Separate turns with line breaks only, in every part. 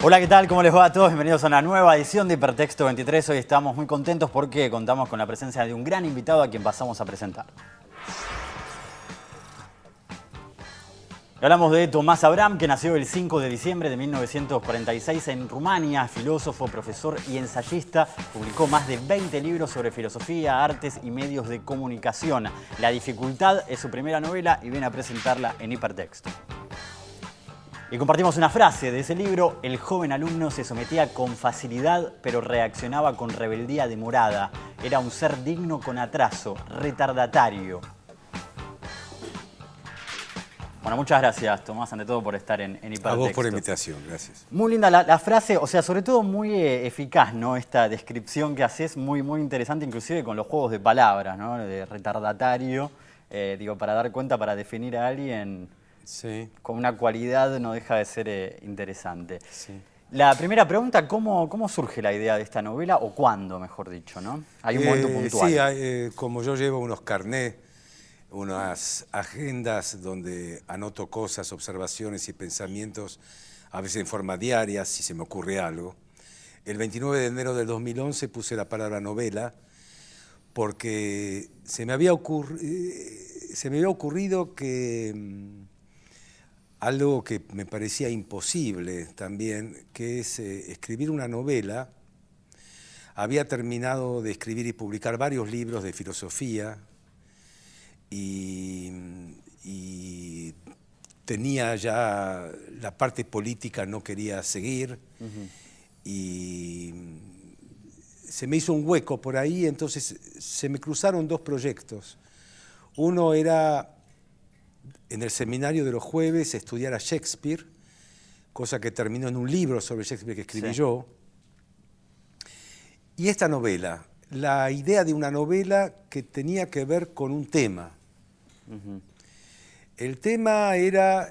Hola, ¿qué tal? ¿Cómo les va a todos? Bienvenidos a una nueva edición de Hipertexto 23. Hoy estamos muy contentos porque contamos con la presencia de un gran invitado a quien pasamos a presentar. Hablamos de Tomás Abraham, que nació el 5 de diciembre de 1946 en Rumania, filósofo, profesor y ensayista. Publicó más de 20 libros sobre filosofía, artes y medios de comunicación. La dificultad es su primera novela y viene a presentarla en Hipertexto. Y compartimos una frase de ese libro: el joven alumno se sometía con facilidad, pero reaccionaba con rebeldía demorada. Era un ser digno con atraso, retardatario. Bueno, muchas gracias, Tomás, ante todo por estar en Hipertexto.
A vos por la invitación, gracias.
Muy linda la frase, o sea, sobre todo muy eficaz, ¿no? Esta descripción que haces, muy interesante, inclusive con los juegos de palabras, ¿no? De retardatario, digo, para dar cuenta, para definir a alguien...
Sí.
Con una cualidad no deja de ser interesante.
Sí.
La primera pregunta, ¿cómo surge la idea de esta novela? O cuándo, mejor dicho, ¿no? Hay un momento puntual.
Sí, como yo llevo unos carnés, unas agendas donde anoto cosas, observaciones y pensamientos, a veces en forma diaria, si se me ocurre algo. El 29 de enero del 2011 puse la palabra novela porque se me había ocurrido que... algo que me parecía imposible también, que es escribir una novela. Había terminado de escribir y publicar varios libros de filosofía y tenía ya la parte política, no quería seguir. Y se me hizo un hueco por ahí, entonces se me cruzaron dos proyectos. Uno era... en el seminario de los jueves estudiar a Shakespeare, cosa que terminó en un libro sobre Shakespeare que escribí yo. Y esta novela, la idea de una novela que tenía que ver con un tema. El tema era,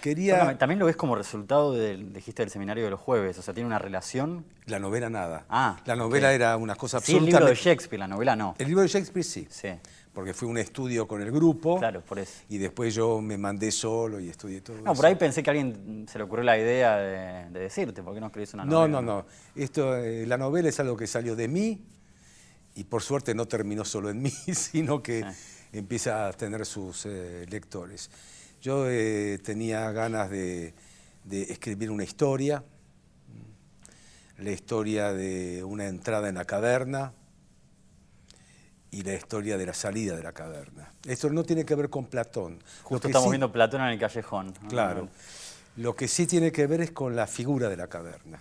quería...
También lo ves como resultado dijiste, del seminario de los jueves, o sea, ¿tiene una relación?
La novela nada.
Ah,
la novela era una cosa absolutamente...
Sí, el libro de Shakespeare, la novela no.
El libro de Shakespeare sí.
Sí.
Porque fue un estudio con el grupo.
Claro, por eso.
Y después yo me mandé solo y estudié todo eso.
No, por ahí pensé que a alguien se le ocurrió la idea de decirte, ¿por qué no escribís una novela?
No. La novela es algo que salió de mí y por suerte no terminó solo en mí, sino que empieza a tener sus lectores. Yo tenía ganas de escribir una historia, la historia de una entrada en la caverna, y la historia de la salida de la caverna. Esto no tiene que ver con Platón.
Justo estamos viendo Platón en el callejón.
Claro. Lo que sí tiene que ver es con la figura de la caverna.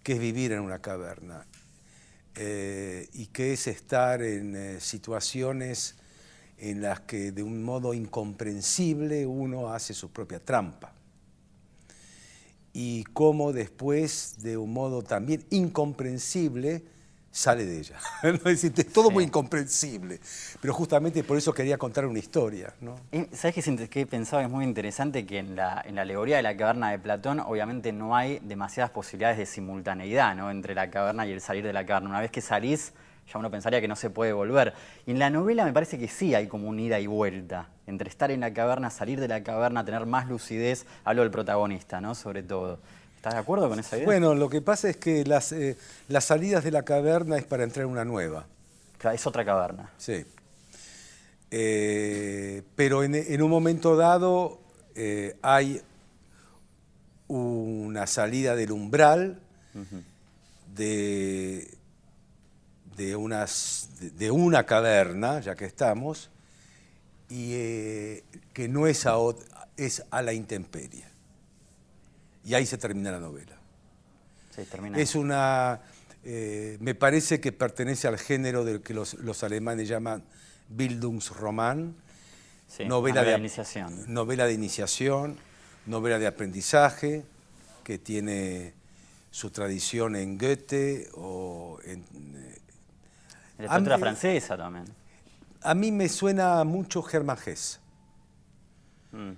¿Qué es vivir en una caverna? Y qué es estar en situaciones en las que de un modo incomprensible uno hace su propia trampa. Y cómo después, de un modo también incomprensible, sale de ella. Es decir, es todo muy incomprensible, pero justamente por eso quería contar una historia, ¿no?
¿Sabes qué pensaba? Es muy interesante que en la alegoría de la caverna de Platón obviamente no hay demasiadas posibilidades de simultaneidad, ¿no? Entre la caverna y el salir de la caverna. Una vez que salís, ya uno pensaría que no se puede volver. Y en la novela me parece que sí hay como un ida y vuelta entre estar en la caverna, salir de la caverna, tener más lucidez. Hablo del protagonista, ¿no? Sobre todo. ¿Estás de acuerdo con esa idea?
Bueno, lo que pasa es que las salidas de la caverna es para entrar en una nueva.
Es otra caverna.
Sí. Pero en un momento dado hay una salida del umbral de una caverna, ya que estamos, y que no es es a la intemperie. Y ahí se termina la novela.
Sí, termina.
Es una... me parece que pertenece al género del que los alemanes llaman Bildungsroman.
Sí, novela de iniciación.
Novela de iniciación, novela de aprendizaje, que tiene su tradición en Goethe o en...
la literatura francesa también.
A mí me suena mucho Hermann Hesse.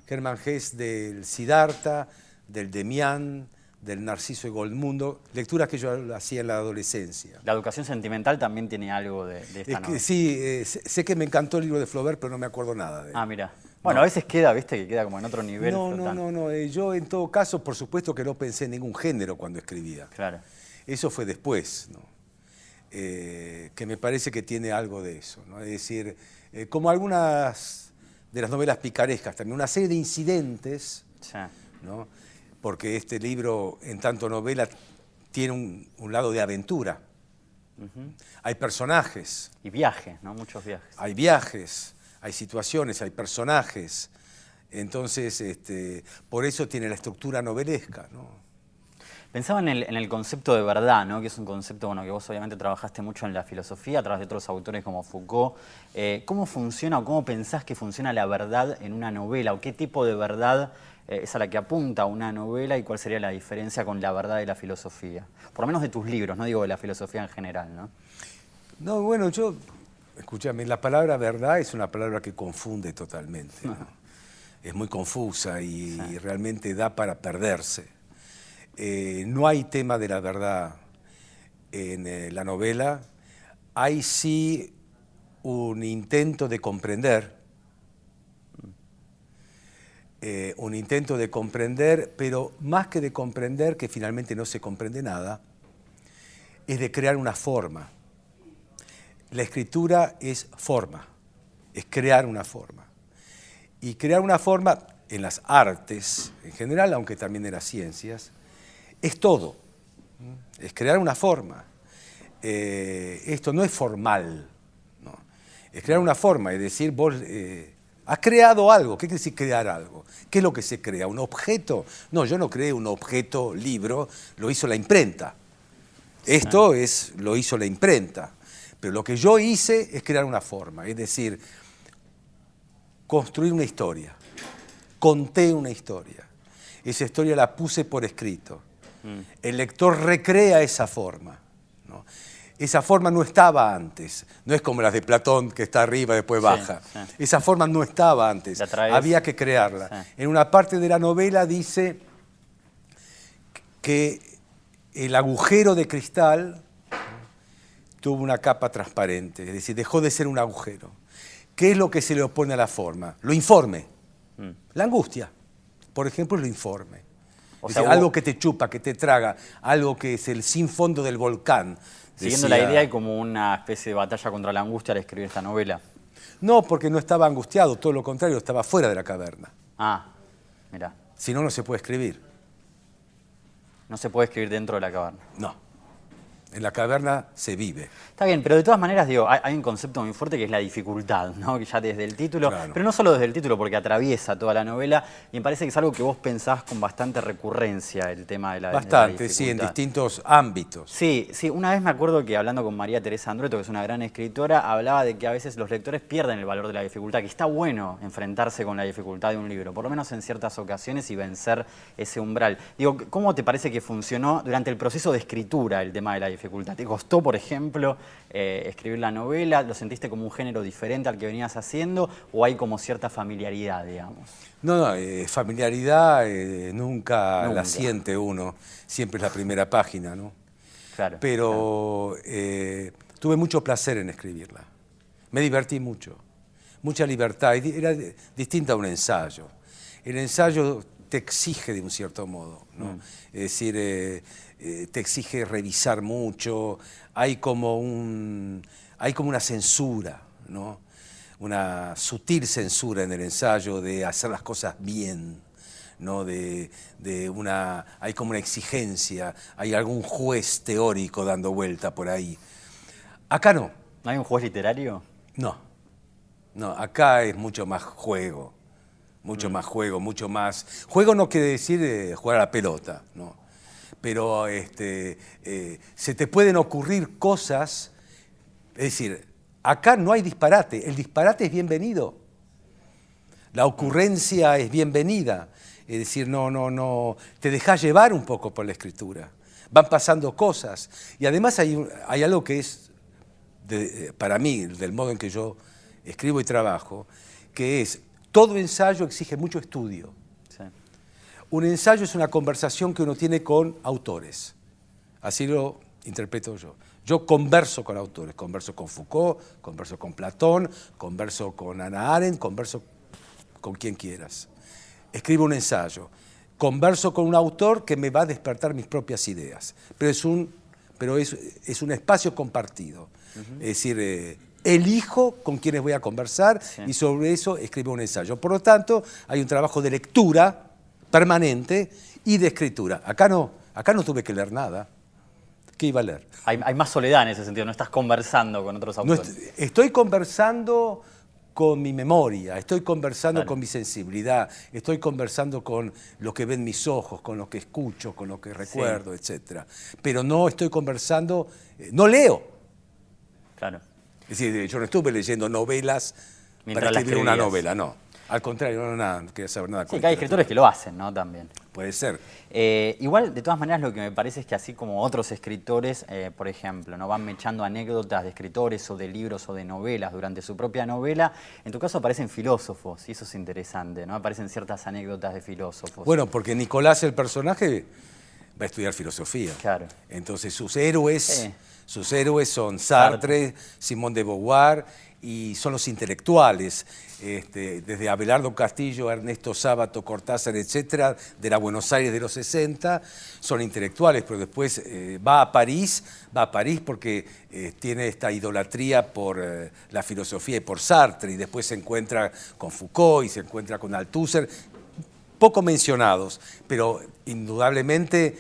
Hermann Hesse del Siddhartha, del Demián, del Narciso y Goldmundo, lecturas que yo hacía en la adolescencia.
La educación sentimental también tiene algo de esta novela.
Sí, sé que me encantó el libro de Flaubert, pero no me acuerdo nada de él.
Ah, mira. Bueno,
No.
a veces queda, viste, que queda como en otro nivel.
No, no,
flotando.
no, no. Yo en todo caso, por supuesto que no pensé en ningún género cuando escribía.
Claro.
Eso fue después, ¿no? Que me parece que tiene algo de eso, ¿no? Es decir, como algunas de las novelas picarescas, también una serie de incidentes,
Sí.
¿no? Porque este libro, en tanto novela, tiene un lado de aventura. Hay personajes,
Y viajes, ¿no? Muchos viajes.
hay viajes, hay situaciones, hay personajes. Entonces, por eso tiene la estructura novelesca, ¿no?
Pensaba en el concepto de verdad, ¿no? Que es un concepto bueno, que vos obviamente trabajaste mucho en la filosofía a través de otros autores como Foucault. ¿Cómo funciona o cómo pensás que funciona la verdad en una novela? ¿O qué tipo de verdad es a la que apunta una novela y cuál sería la diferencia con la verdad de la filosofía? Por lo menos de tus libros, no digo de la filosofía en general, ¿no?
No, bueno, escúchame, la palabra verdad es una palabra que confunde totalmente, ¿no? Es muy confusa y realmente da para perderse. No hay tema de la verdad en la novela, hay sí un intento de comprender, pero más que de comprender, que finalmente no se comprende nada, es de crear una forma. La escritura es forma, es crear una forma. Y crear una forma en las artes en general, aunque también en las ciencias, es todo. Es crear una forma. Esto no es formal, ¿no? Es crear una forma, es decir, vos has creado algo. ¿Qué quiere decir crear algo? ¿Qué es lo que se crea? ¿Un objeto? No, yo no creé un objeto, libro, lo hizo la imprenta. Esto lo hizo la imprenta. Pero lo que yo hice es crear una forma, es decir, construir una historia. Conté una historia. Esa historia la puse por escrito. El lector recrea esa forma, ¿no? Esa forma no estaba antes. No es como las de Platón, que está arriba y después baja.
Sí.
Esa forma no estaba antes. Había que crearla.
Sí.
En una parte de la novela dice que el agujero de cristal tuvo una capa transparente, es decir, dejó de ser un agujero. ¿Qué es lo que se le opone a la forma? Lo informe. La angustia, por ejemplo, es lo informe. Es decir, algo que te chupa, que te traga, algo que es el sin fondo del volcán.
Siguiendo la idea, hay como una especie de batalla contra la angustia al escribir esta novela.
No, porque no estaba angustiado, todo lo contrario, estaba fuera de la caverna.
Ah, mirá.
Si no, no se puede escribir.
No se puede escribir dentro de la caverna.
No. En la caverna se vive.
Está bien, pero de todas maneras, digo, hay un concepto muy fuerte que es la dificultad, ¿no? Que ya desde el título,
Claro.
pero no solo desde el título, porque atraviesa toda la novela, y me parece que es algo que vos pensás con bastante recurrencia, el tema de la
Bastante,
de la
sí, en
dificultad.
distintos ámbitos.
Sí, sí, una vez me acuerdo que hablando con María Teresa Andrueto, que es una gran escritora, hablaba de que a veces los lectores pierden el valor de la dificultad, que está bueno enfrentarse con la dificultad de un libro, por lo menos en ciertas ocasiones, y vencer ese umbral. Digo, ¿cómo te parece que funcionó durante el proceso de escritura el tema de la dificultad? ¿Te costó, por ejemplo, escribir la novela? ¿Lo sentiste como un género diferente al que venías haciendo o hay como cierta familiaridad, digamos?
No, familiaridad nunca la siente uno, siempre es la primera página, ¿no?
Claro.
Pero tuve mucho placer en escribirla. Me divertí mucho, mucha libertad. Era distinta a un ensayo. El ensayo te exige de un cierto modo, ¿no? Es decir, te exige revisar mucho, hay como una censura, ¿no? Una sutil censura en el ensayo de hacer las cosas bien, ¿no? Hay como una exigencia, hay algún juez teórico dando vuelta por ahí. Acá no.
¿No hay un juez literario?
No, acá es mucho más juego, mucho más juego, mucho más... Juego no quiere decir jugar a la pelota, ¿no? Pero se te pueden ocurrir cosas, es decir, acá no hay disparate, el disparate es bienvenido, la ocurrencia es bienvenida, es decir, no, te dejas llevar un poco por la escritura, van pasando cosas, y además hay algo que es, para mí, del modo en que yo escribo y trabajo, que es, todo ensayo exige mucho estudio.
Sí.
Un ensayo es una conversación que uno tiene con autores, así lo interpreto yo. Yo converso con autores, converso con Foucault, converso con Platón, converso con Hannah Arendt, converso con quien quieras. Escribo un ensayo. Converso con un autor que me va a despertar mis propias ideas. Pero es un espacio compartido. Es decir, elijo con quienes voy a conversar y sobre eso escribo un ensayo. Por lo tanto, hay un trabajo de lectura permanente y de escritura. Acá no tuve que leer nada. ¿Qué iba a leer?
Hay más soledad en ese sentido, no estás conversando con otros autores.
Estoy conversando con mi memoria, estoy conversando con mi sensibilidad, estoy conversando con lo que ven mis ojos, con lo que escucho, con lo que recuerdo, etc. Pero no estoy conversando, no leo.
Claro.
Es decir, yo no estuve leyendo novelas para escribir una novela, no. Al contrario, no quería saber nada.
Sí, que hay escritores que lo hacen, ¿no? También.
Puede ser.
Igual, de todas maneras, lo que me parece es que así como otros escritores, por ejemplo, ¿no? Van echando anécdotas de escritores o de libros o de novelas durante su propia novela, en tu caso aparecen filósofos, y eso es interesante, ¿no? Aparecen ciertas anécdotas de filósofos.
Bueno, porque Nicolás, el personaje, va a estudiar filosofía.
Claro.
Entonces sus héroes son Sartre, Simone de Beauvoir, y son los intelectuales, desde Abelardo Castillo, Ernesto Sábato, Cortázar, etcétera, de la Buenos Aires de los 60, son intelectuales, pero después va a París porque tiene esta idolatría por la filosofía y por Sartre, y después se encuentra con Foucault y se encuentra con Althusser, poco mencionados, pero indudablemente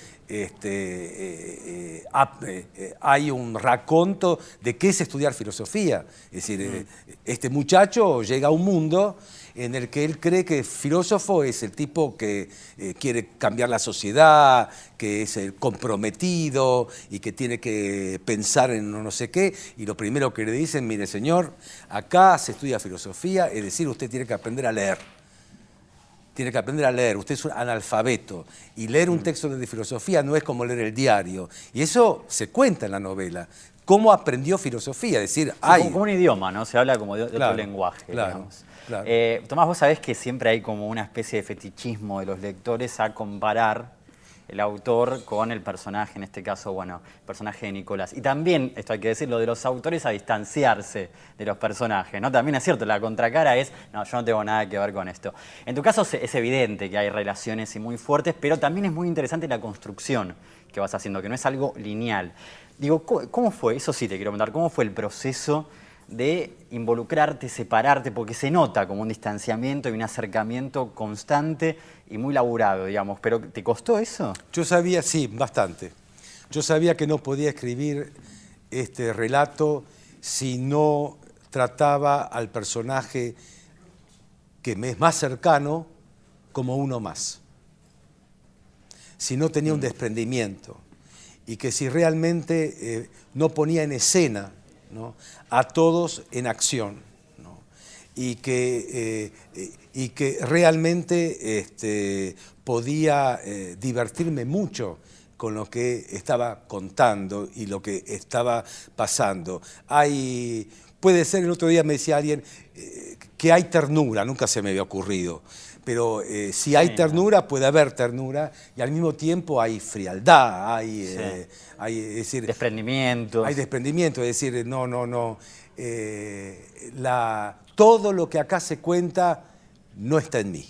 hay un raconto de qué es estudiar filosofía. Es decir, este muchacho llega a un mundo en el que él cree que filósofo es el tipo que quiere cambiar la sociedad, que es el comprometido y que tiene que pensar en no sé qué, y lo primero que le dicen, mire señor, acá se estudia filosofía, es decir, usted tiene que aprender a leer. Tiene que aprender a leer, usted es un analfabeto, y leer un texto de filosofía no es como leer el diario, y eso se cuenta en la novela. ¿Cómo aprendió filosofía? Es decir,
como un idioma, ¿no? Se habla como de otro lenguaje, digamos.
Claro.
Tomás, vos sabés que siempre hay como una especie de fetichismo de los lectores a comparar el autor con el personaje, en este caso, bueno, el personaje de Nicolás. Y también, esto hay que decirlo, de los autores a distanciarse de los personajes, ¿no? También es cierto, la contracara es, no, yo no tengo nada que ver con esto. En tu caso es evidente que hay relaciones y muy fuertes, pero también es muy interesante la construcción que vas haciendo, que no es algo lineal. Digo, ¿cómo fue? Eso sí te quiero preguntar, ¿cómo fue el proceso de involucrarte, separarte, porque se nota como un distanciamiento y un acercamiento constante y muy laburado, digamos, pero ¿te costó eso?
Yo sabía, sí, bastante. Yo sabía que no podía escribir este relato si no trataba al personaje que me es más cercano como uno más. Si no tenía un desprendimiento y que si realmente no ponía en escena, ¿no?, a todos en acción, ¿no?, y que realmente podía divertirme mucho con lo que estaba contando y lo que estaba pasando. Puede ser, el otro día me decía alguien que hay ternura, nunca se me había ocurrido, pero si hay ternura, puede haber ternura, y al mismo tiempo hay frialdad, hay es decir,
desprendimiento.
Hay desprendimiento, es decir, todo lo que acá se cuenta no está en mí.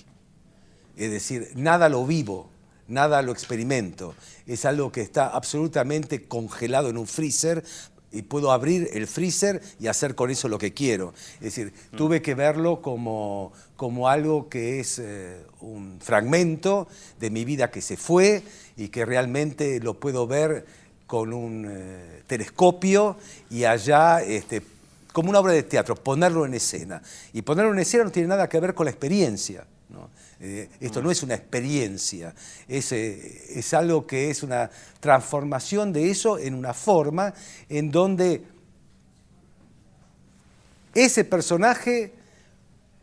Es decir, nada lo vivo, nada lo experimento. Es algo que está absolutamente congelado en un freezer, y puedo abrir el freezer y hacer con eso lo que quiero. Es decir, tuve que verlo como algo que es un fragmento de mi vida que se fue y que realmente lo puedo ver con un telescopio y allá, como una obra de teatro, ponerlo en escena. Y ponerlo en escena no tiene nada que ver con la experiencia, ¿no? Esto no es una experiencia, es algo que es una transformación de eso en una forma en donde ese personaje,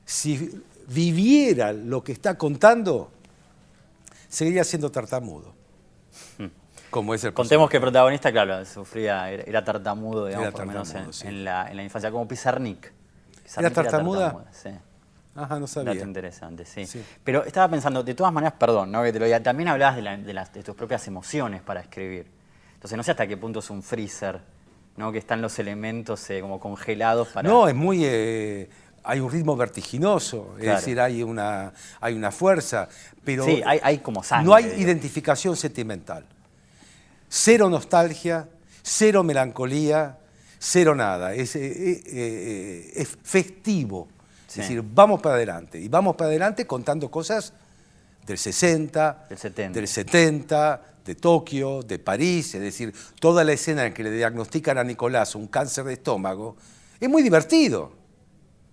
si viviera lo que está contando, seguiría siendo tartamudo. Como es el
Contemos que el protagonista, claro, era tartamudo, digamos,
era
por lo menos
sí.
en la infancia, como Pizarnik.
¿Era tartamuda?
Sí.
Ajá, no sabía.
Dato interesante, sí.
Sí.
Pero estaba pensando, de todas maneras, perdón, ¿no?, que te lo diga, también hablabas de tus propias emociones para escribir. Entonces no sé hasta qué punto es un freezer, ¿no?, que están los elementos como congelados para...
No, es muy... hay un ritmo vertiginoso, es
Claro.
decir, hay una fuerza, pero
Sí, hay como sangre.
no hay
digo.
identificación sentimental. Cero nostalgia, cero melancolía, cero nada. Es festivo.
Sí.
Es decir, vamos para adelante. Y vamos para adelante contando cosas del 60,
Del 70.
del 70, de Tokio, de París. Es decir, toda la escena en que le diagnostican a Nicolás un cáncer de estómago. Es muy divertido.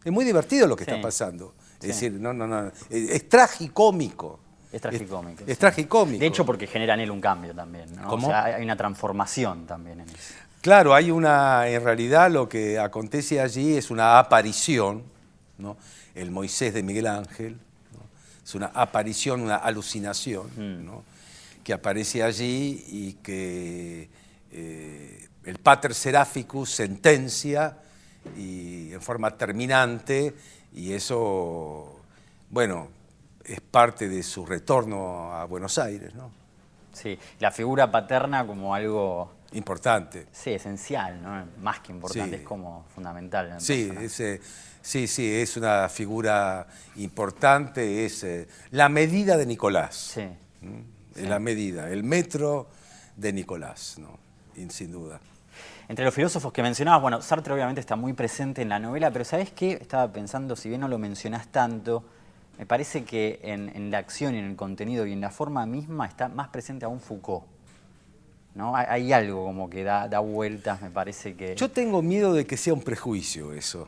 Es muy divertido lo que
Sí.
está pasando. Es
Sí.
decir, no. Es tragicómico.
Es tragicómico.
Es
sí.
tragicómico.
De hecho, porque genera en él un cambio también, ¿no?
¿Cómo?
O sea, hay una transformación también en eso.
Claro, en realidad lo que acontece allí es una aparición, ¿no? El Moisés de Miguel Ángel, ¿no? Es una aparición, una alucinación, ¿no? Que aparece allí y que el Pater Seraphicus sentencia y en forma terminante, y eso, bueno, es parte de su retorno a Buenos Aires, ¿no?
Sí, la figura paterna como algo,
Importante.
sí, esencial, ¿no? Más que importante,
Sí.
es como fundamental. En el
Sí,
personaje.
sí, es una figura importante, es la medida de Nicolás.
Sí.
¿Mm?
Sí.
La medida, el metro de Nicolás, ¿no? Y sin duda.
Entre los filósofos que mencionabas, bueno, Sartre obviamente está muy presente en la novela, pero ¿sabés qué? Estaba pensando, si bien no lo mencionás tanto, me parece que en la acción y en el contenido y en la forma misma está más presente aún Foucault, ¿no? Hay algo como que da vueltas, me parece que...
Yo tengo miedo de que sea un prejuicio eso.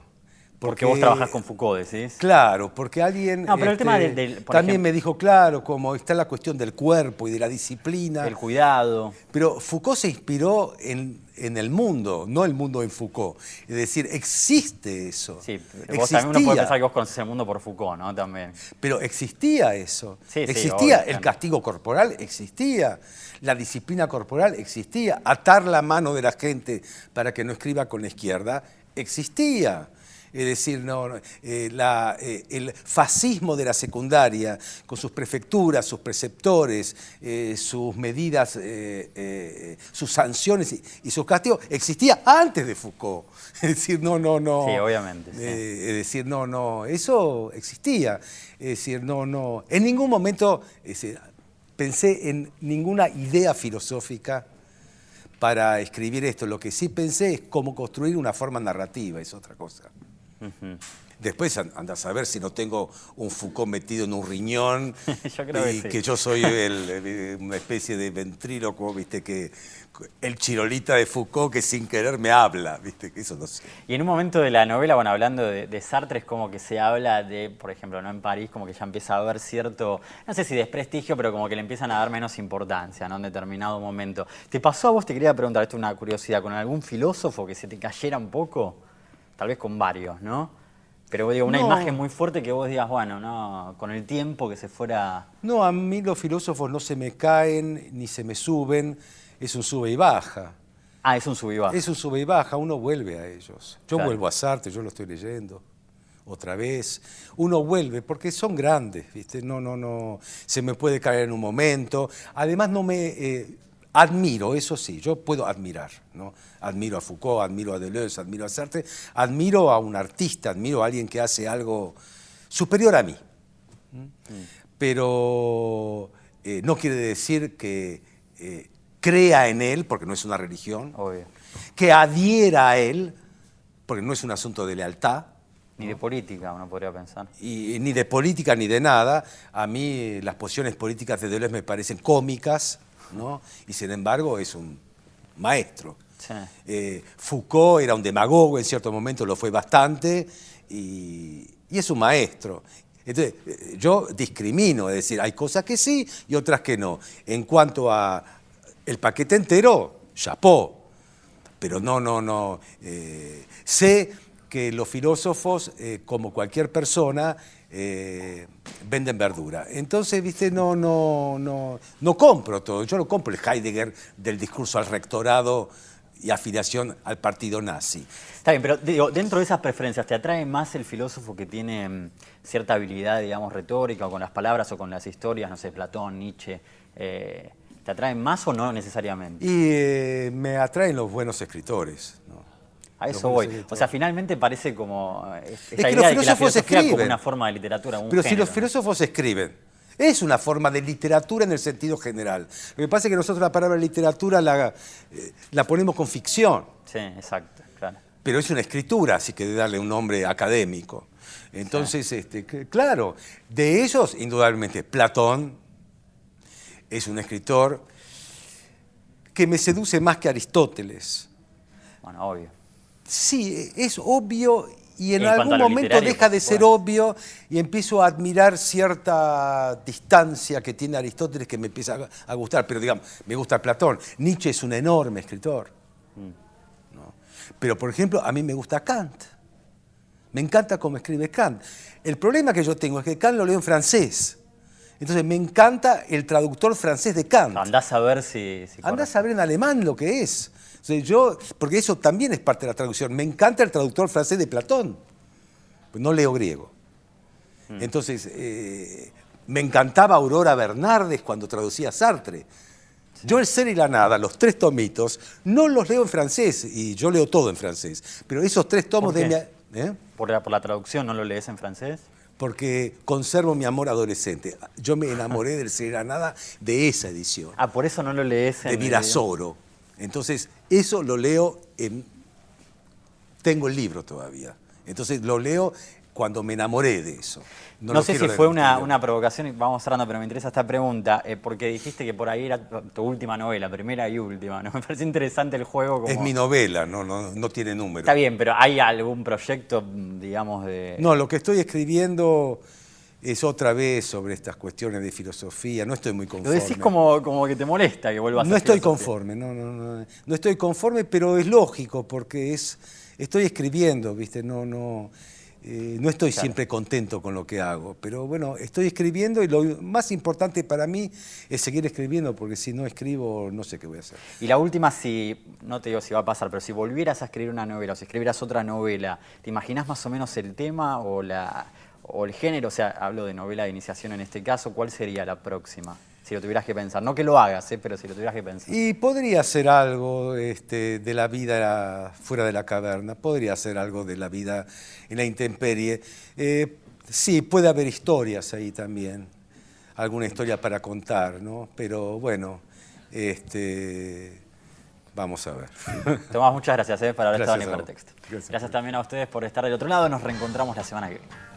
porque vos trabajás con Foucault, decís.
Claro, porque alguien
No, pero el tema por
también
ejemplo,
me dijo, claro, como está la cuestión del cuerpo y de la disciplina.
el cuidado.
Pero Foucault se inspiró en el mundo, no el mundo en Foucault. Es decir, existe eso.
Sí, pero vos también uno puede
Existía.
pensar que vos conocés el mundo por Foucault, ¿no? También.
Pero existía eso.
Sí, sí,
Existía
obvio,
el castigo corporal, existía. La disciplina corporal existía. Atar la mano de la gente para que no escriba con la izquierda existía. Es decir, el fascismo de la secundaria, con sus prefecturas, sus preceptores, sus medidas, sus sanciones y sus castigos, existía antes de Foucault. Es decir, no.
Sí, obviamente. Sí.
Es decir, no, eso existía. Es decir, no. En ningún momento pensé en ninguna idea filosófica para escribir esto. Lo que sí pensé es cómo construir una forma narrativa, es otra cosa.
Ujú.
Después anda a saber si no tengo un Foucault metido en un riñón
Yo creo que
y
sí.
que yo soy una especie de ventríloco, viste, que el chirolita de Foucault que sin querer me habla, viste, que eso no sé.
Y en un momento de la novela, bueno, hablando de Sartre, es como que se habla de, por ejemplo, ¿no? En París, como que ya empieza a haber cierto, no sé si desprestigio, pero como que le empiezan a dar menos importancia, ¿no? En determinado momento. ¿Te pasó a vos, te quería preguntar, esto es una curiosidad, con algún filósofo que se te cayera un poco? Tal vez con varios, ¿no? Pero digo, una
No.
imagen muy fuerte que vos digas, bueno, no, con el tiempo que se fuera...
No, a mí los filósofos no se me caen ni se me suben, es un sube y baja.
Ah, es un sub y baja.
Es un sube y baja, uno vuelve a ellos. Yo
Claro.
vuelvo a Sartre, yo lo estoy leyendo otra vez. Uno vuelve porque son grandes, ¿viste? No, se me puede caer en un momento. Además no me admiro, eso sí, yo puedo admirar, ¿no? Admiro a Foucault, admiro a Deleuze, admiro a Sartre, admiro a un artista, admiro a alguien que hace algo superior a mí. Pero no quiere decir que crea en él, porque no es una religión,
Obvio.
que adhiera a él, porque no es un asunto de lealtad,
Ni de política, uno podría pensar.
y ni de política ni de nada. A mí las posiciones políticas de Deleuze me parecen cómicas, ¿no? Y sin embargo es un maestro.
Sí.
Foucault era un demagogo, en cierto momento lo fue bastante, y es un maestro. Entonces, yo discrimino, es decir, hay cosas que sí y otras que no. En cuanto a el paquete entero, chapó. Pero no. Sé que los filósofos, como cualquier persona, venden verdura. Entonces, viste, no compro todo. Yo no compro el Heidegger del discurso al rectorado y afiliación al partido nazi.
Está bien, pero digo, dentro de esas preferencias, ¿te atrae más el filósofo que tiene cierta habilidad, digamos, retórica, o con las palabras o con las historias, no sé, Platón, Nietzsche? ¿Te atraen más o no necesariamente?
Y me atraen los buenos escritores, ¿no?
A
Los
eso
buenos
voy. O
escritores.
sea, finalmente parece como esta
que los
idea de que la
filósofos
filosofía como
escriben.
una forma de literatura, un
Pero si
género,
los filósofos escriben, es una forma de literatura en el sentido general. Lo que pasa es que nosotros la palabra literatura la ponemos con ficción,
Sí, exacto, claro.
pero es una escritura, así que de darle un nombre académico. Entonces, claro, de ellos, indudablemente, Platón es un escritor que me seduce más que Aristóteles.
Bueno, obvio.
Sí, es obvio y en
En cuanto
algún
a lo
momento
literario,
deja
por
de ser
supuesto.
obvio y empiezo a admirar cierta distancia que tiene Aristóteles que me empieza a gustar. Pero digamos, me gusta Platón. Nietzsche es un enorme escritor. ¿No? Pero por ejemplo, a mí me gusta Kant. Me encanta cómo escribe Kant. El problema que yo tengo es que Kant lo leo en francés. Entonces me encanta el traductor francés de Kant.
Andás a ver si
Andá a saber en alemán lo que es. O sea, porque eso también es parte de la traducción. Me encanta el traductor francés de Platón. Pues no leo griego. Entonces, me encantaba Aurora Bernardes cuando traducía a Sartre. Yo El ser y la nada, los 3 tomitos, no los leo en francés, y yo leo todo en francés. Pero esos 3 tomos
¿Por qué?
de mi...
¿Por la traducción no lo lees en francés?
Porque conservo mi amor adolescente. Yo me enamoré del ser y la nada de esa edición.
Ah, por eso no lo lees en...
De Virasoro. Entonces, eso lo leo en... Tengo el libro todavía. Entonces, lo leo cuando me enamoré de eso.
No
lo
sé si
quiero
fue
leer en
una provocación, y vamos cerrando, pero me interesa esta pregunta, porque dijiste que por ahí era tu última novela, primera y última, ¿no? Me parece interesante el juego como...
Es mi novela, no tiene número.
Está bien, pero ¿hay algún proyecto, digamos, de...?
No, lo que estoy escribiendo es otra vez sobre estas cuestiones de filosofía. No estoy muy
Lo
conforme.
decís como que te molesta que vuelvas a
No estoy
filosofía.
conforme, no estoy conforme, pero es lógico porque estoy escribiendo, ¿viste? No estoy siempre contento con lo que hago, pero bueno, estoy escribiendo y lo más importante para mí es seguir escribiendo porque si no escribo no sé qué voy a hacer.
Y la última, no te digo si va a pasar, pero si volvieras a escribir una novela o si escribieras otra novela, ¿te imaginás más o menos el tema o el género? O sea, hablo de novela de iniciación en este caso, ¿cuál sería la próxima? Si lo tuvieras que pensar. No que lo hagas, pero si lo tuvieras que pensar.
Y podría ser algo de la vida fuera de la caverna, podría ser algo de la vida en la intemperie. Sí, puede haber historias ahí también, alguna historia para contar, ¿no? Pero bueno, vamos a ver.
Tomás, muchas gracias por haber estado en
Gracias a vos.
Hipertexto.
Gracias.
Gracias también a ustedes por estar del otro lado. Nos reencontramos la semana que viene.